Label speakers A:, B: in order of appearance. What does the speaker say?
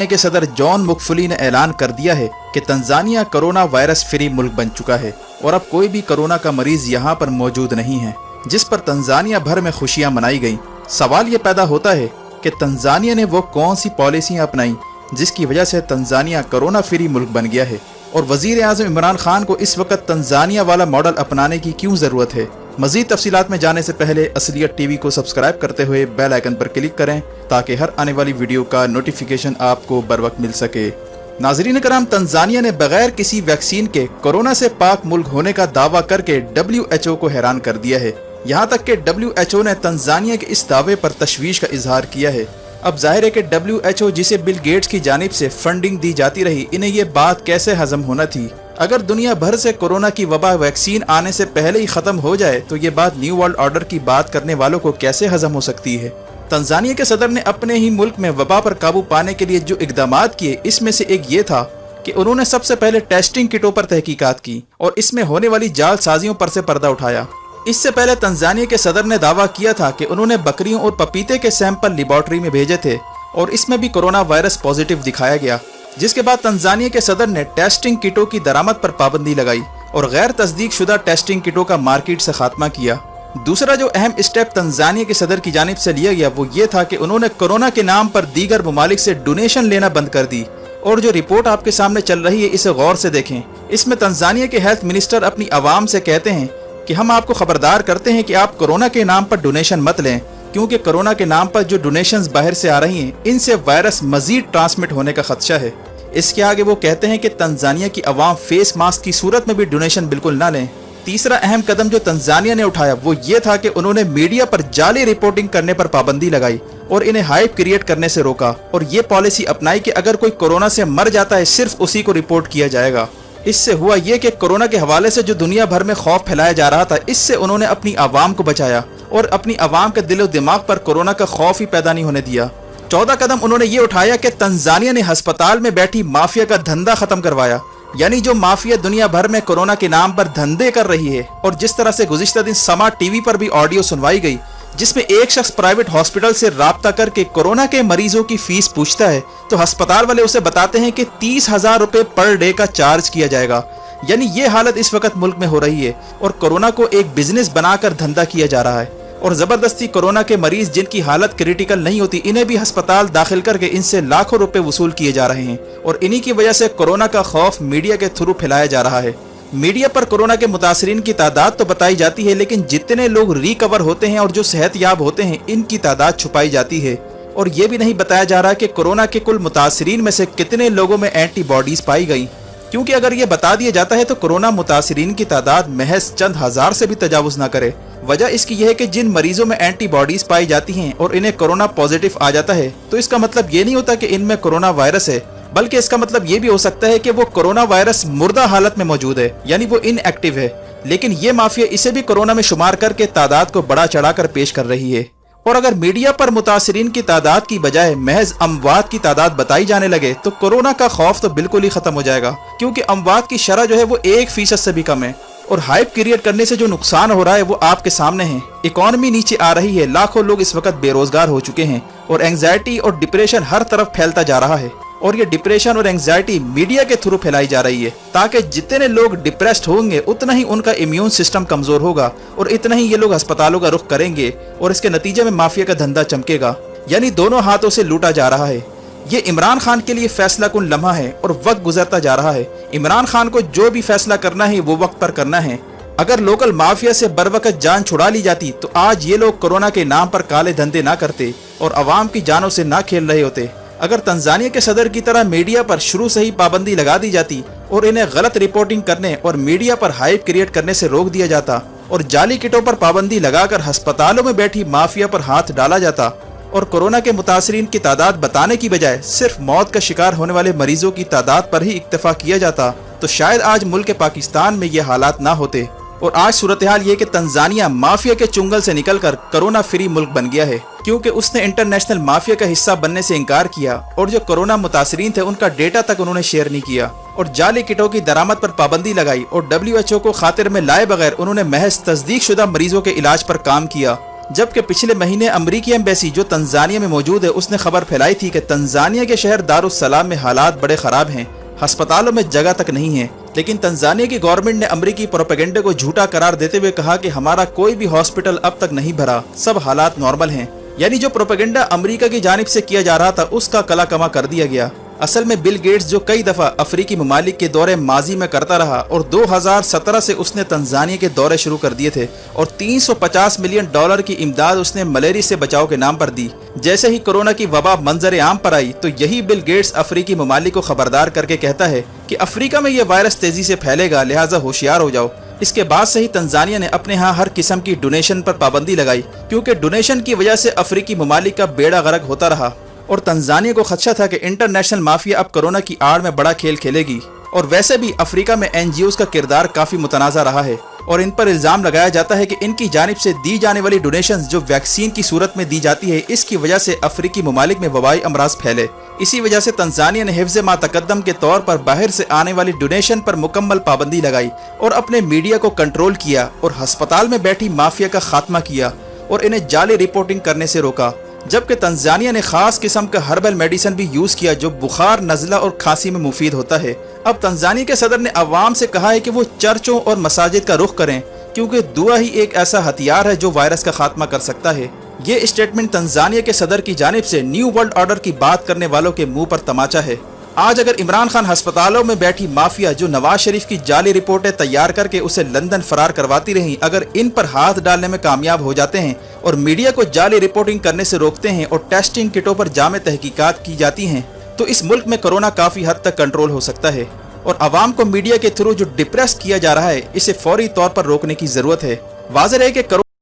A: के सदर जॉन मुकफुली ने ऐलान कर दिया है कि तंजानिया कोरोना वायरस फ्री मुल्क बन चुका है और अब कोई भी कोरोना का मरीज यहाँ पर मौजूद नहीं है, जिस पर तंजानिया भर में खुशियां मनाई गईं। सवाल ये पैदा होता है कि तंजानिया ने वो कौन सी पॉलिसियां अपनाई जिसकी वजह से तंजानिया कोरोना फ्री मुल्क बन गया है, और वजीर आज़म इमरान खान को इस वक्त तंजानिया वाला मॉडल अपनाने की क्यों ज़रूरत है। मज़ीद तफसीलात में जाने से पहले असलियत टीवी को सब्सक्राइब करते हुए बेल आइकन पर क्लिक करें ताकि हर आने वाली वीडियो का नोटिफिकेशन आपको बर वक्त मिल सके। नाज़रीन कराम, तंजानिया ने बगैर किसी वैक्सीन के कोरोना से पाक मुल्क होने का दावा करके WHO को हैरान कर दिया है। यहाँ तक कि WHO ने तंजानिया के इस दावे पर तशवीश का इजहार किया है। अब जाहिर है कि WHO, जिसे बिल गेट्स की जानिब से फंडिंग दी जाती रही, इन्हें ये बात कैसे हजम होना थी। अगर दुनिया भर से कोरोना की वबा वैक्सीन आने से पहले ही खत्म हो जाए तो ये बात न्यू वर्ल्ड ऑर्डर की बात करने वालों को कैसे हजम हो सकती है। तंजानिया के सदर ने अपने ही मुल्क में वबा पर काबू पाने के लिए जो इकदामात किए, इसमें से एक ये था कि उन्होंने सबसे पहले टेस्टिंग किटों पर तहकीकात की और इसमें होने वाली जालसाजियों पर से पर्दा उठाया। इससे पहले तंजानिया के सदर ने दावा किया था कि उन्होंने बकरियों और पपीते के सैंपल लेबॉर्ट्री में भेजे थे और इसमें भी कोरोना वायरस पॉजिटिव दिखाया गया, जिसके बाद तंजानिया के सदर ने टेस्टिंग किटों की दरामद पर पाबंदी लगाई और गैर तस्दीक शुदा टेस्टिंग किटों का मार्केट से खात्मा किया। दूसरा जो अहम स्टेप तंजानिया के सदर की जानिब से लिया गया वो ये था कि उन्होंने कोरोना के नाम पर दीगर ममालिक से डोनेशन लेना बंद कर दी। और जो रिपोर्ट आपके सामने चल रही है, इसे गौर से देखें। इसमें तंजानिया के हेल्थ मिनिस्टर अपनी आवाम से कहते हैं कि हम आपको खबरदार करते हैं कि आप कोरोना के नाम पर डोनेशन मत लें, क्योंकि कोरोना के नाम पर जो डोनेशंस बाहर से आ रही हैं, इनसे वायरस मजीद ट्रांसमिट होने का खदशा है। इसके आगे वो कहते हैं कि तंजानिया की आवाम फेस मास्क की सूरत में भी डोनेशन बिल्कुल ना लें। तीसरा अहम कदम जो तंजानिया ने उठाया वो ये था कि उन्होंने मीडिया पर जाली रिपोर्टिंग करने पर पाबंदी लगाई और इन्हें हाइप क्रिएट करने से रोका, और ये पॉलिसी अपनाई कि अगर कोई कोरोना से मर जाता है सिर्फ उसी को रिपोर्ट किया जाएगा। इससे हुआ ये कि कोरोना के हवाले से जो दुनिया भर में खौफ फैलाया जा रहा था, इससे उन्होंने अपनी आवाम को बचाया और अपनी आवाम के दिलो दिमाग पर कोरोना का खौफ ही पैदा नहीं होने दिया। 14 कदम उन्होंने ये उठाया कि तंजानिया ने अस्पताल में बैठी माफिया का धंधा खत्म करवाया, यानी जो माफिया दुनिया भर में कोरोना के नाम पर धंधे कर रही है। और जिस तरह से गुज़िश्ता दिन समा टीवी पर भी ऑडियो सुनवाई गई जिसमें एक शख्स प्राइवेट हॉस्पिटल से राब्ता करके कोरोना के मरीजों की फीस पूछता है तो अस्पताल वाले उसे बताते हैं कि 30,000 रुपए पर डे का चार्ज किया जाएगा। यानी ये हालत इस वक्त मुल्क में हो रही है और कोरोना को एक बिजनेस बनाकर धंधा किया जा रहा है। और जबरदस्ती कोरोना के मरीज जिनकी हालत क्रिटिकल नहीं होती, इन्हें भी अस्पताल दाखिल करके इनसे लाखों रुपए वसूल किए जा रहे हैं। और इन्हीं की वजह से कोरोना का खौफ मीडिया के थ्रू फैलाया जा रहा है। मीडिया पर कोरोना के मुतासरीन की तादाद तो बताई जाती है, लेकिन जितने लोग रिकवर होते हैं और जो सेहतयाब होते हैं, इनकी तादाद छुपाई जाती है। और ये भी नहीं बताया जा रहा कि कोरोना के कुल मुतासरीन में से कितने लोगों में एंटीबॉडीज पाई गई, क्योंकि अगर ये बता दिया जाता है तो कोरोना मुतासरीन की तादाद महज चंद हजार से भी तजावुज ना करे। वजह इसकी यह है कि जिन मरीजों में एंटीबॉडीज पाई जाती हैं और इन्हें कोरोना पॉजिटिव आ जाता है, तो इसका मतलब ये नहीं होता कि इनमें कोरोना वायरस है, बल्कि इसका मतलब ये भी हो सकता है कि वो कोरोना वायरस मुर्दा हालत में मौजूद है, यानी वो इनएक्टिव है। लेकिन ये माफिया इसे भी कोरोना में शुमार करके तादाद को बढ़ा चढ़ाकर पेश कर रही है। और अगर मीडिया पर मुतासरीन की तादाद की बजाय महज अमवात की तादाद बताई जाने लगे तो कोरोना का खौफ तो बिल्कुल ही खत्म हो जाएगा, क्योंकि अमवात की शरह जो है वो 1% से भी कम है। और हाइप क्रिएट करने से जो नुकसान हो रहा है वो आपके सामने है। इकोनॉमी नीचे आ रही है, लाखों लोग इस वक्त बेरोजगार हो चुके हैं और एंग्जाइटी और डिप्रेशन हर तरफ फैलता जा रहा है। और ये डिप्रेशन और एंग्जाइटी मीडिया के थ्रू फैलाई जा रही है, ताकि जितने लोग डिप्रेस्ड होंगे उतना ही उनका इम्यून सिस्टम कमजोर होगा और इतना ही ये लोग अस्पतालों का रुख करेंगे और इसके नतीजे में माफिया का धंधा चमकेगा। यानी दोनों हाथों से लूटा जा रहा है। ये इमरान खान के लिए फैसला कुन लम्हा है और वक्त गुजरता जा रहा है। इमरान खान को जो भी फैसला करना है वो वक्त पर करना है। अगर लोकल माफिया से बरवकत जान छुड़ा ली जाती तो आज ये लोग कोरोना के नाम पर काले धंधे ना करते और अवाम की जानों से ना खेल रहे होते। अगर तंजानिया के सदर की तरह मीडिया पर शुरू से ही पाबंदी लगा दी जाती और इन्हें गलत रिपोर्टिंग करने और मीडिया पर हाइप क्रिएट करने से रोक दिया जाता और जाली किटों पर पाबंदी लगाकर अस्पतालों में बैठी माफिया पर हाथ डाला जाता और कोरोना के मुतासरीन की तादाद बताने की बजाय सिर्फ मौत का शिकार होने वाले मरीजों की तादाद पर ही इक्तफा किया जाता, तो शायद आज मुल्क पाकिस्तान में ये हालात ना होते। और आज सूरत हाल ये कि तंजानिया माफिया के चुंगल से निकलकर कोरोना फ्री मुल्क बन गया है, क्योंकि उसने इंटरनेशनल माफिया का हिस्सा बनने से इनकार किया और जो कोरोना मुतासरीन थे उनका डेटा तक उन्होंने शेयर नहीं किया और जाली किटों की दरामद पर पाबंदी लगाई और WHO को खातिर में लाए बगैर उन्होंने महज तस्दीक शुदा मरीजों के इलाज पर काम किया। जबकि पिछले महीने अमरीकी एम्बेसी जो तंजानिया में मौजूद है उसने खबर फैलाई थी कि तंजानिया के शहर दारुस्सलाम में हालात बड़े खराब हैं, अस्पतालों में जगह तक नहीं है। लेकिन तंजानिया की गवर्नमेंट ने अमरीकी प्रोपेगेंडा को झूठा करार देते हुए कहा कि हमारा कोई भी हॉस्पिटल अब तक नहीं भरा, सब हालात नॉर्मल हैं। यानी जो प्रोपेगेंडा अमेरिका की जानिब से किया जा रहा था उसका कला कमा कर दिया गया। असल में बिल गेट्स जो कई दफा अफ्रीकी ममालिक के दौरे माजी में करता रहा और 2017 से उसने तंजानिया के दौरे शुरू कर दिए थे और 350 मिलियन डॉलर की इमदाद उसने मलेरिया से बचाव के नाम पर दी। जैसे ही कोरोना की वबा मंजर आम पर आई तो यही बिल गेट्स अफ्रीकी ममालिक को खबरदार करके कहता है कि अफ्रीका में यह वायरस तेजी से फैलेगा, लिहाजा होशियार हो जाओ। इसके बाद से ही तंजानिया ने अपने यहाँ हर किस्म की डोनेशन पर पाबंदी लगाई, क्योंकि डोनेशन की वजह से अफ्रीकी ममालिक का बेड़ा गर्क होता रहा और तंजानिया को खदशा था कि इंटरनेशनल माफिया अब कोरोना की आड़ में बड़ा खेल खेलेगी। और वैसे भी अफ्रीका में NGOs का किरदार काफी मुतनाज़ा रहा है और इन पर इल्जाम लगाया जाता है कि इनकी जानिब से दी जाने वाली डोनेशंस जो वैक्सीन की सूरत में दी जाती है, इसकी वजह से अफ्रीकी ममालिक में वबाई अमराज फैले। इसी वजह से तंजानिया ने हिफ्ज़ मा तकद्दम के तौर पर बाहर से आने वाली डोनेशन पर मुकम्मल पाबंदी लगाई और अपने मीडिया को कंट्रोल किया और अस्पताल में बैठी माफिया का खात्मा किया और इन्हें जाली रिपोर्टिंग करने से रोका। जबकि तंजानिया ने खास किस्म का हर्बल मेडिसिन भी यूज किया जो बुखार, नज़ला और खांसी में मुफीद होता है। अब तंजानिया के सदर ने अवाम से कहा है कि वो चर्चों और मसाजिद का रुख करें, क्योंकि दुआ ही एक ऐसा हथियार है जो वायरस का खात्मा कर सकता है। ये स्टेटमेंट तंजानिया के सदर की जानिब से न्यू वर्ल्ड ऑर्डर की बात करने वालों के मुंह पर तमाचा है। आज अगर इमरान खान अस्पतालों में बैठी माफिया जो नवाज शरीफ की जाली रिपोर्टें तैयार करके उसे लंदन फरार करवाती रही, अगर इन पर हाथ डालने में कामयाब हो जाते हैं और मीडिया को जाली रिपोर्टिंग करने से रोकते हैं और टेस्टिंग किटों पर जामे तहकीकात की जाती हैं, तो इस मुल्क में कोरोना काफी हद तक कंट्रोल हो सकता है। और आवाम को मीडिया के थ्रू जो डिप्रेस किया जा रहा है, इसे फौरी तौर पर रोकने की जरूरत है। वाज़ेह है कि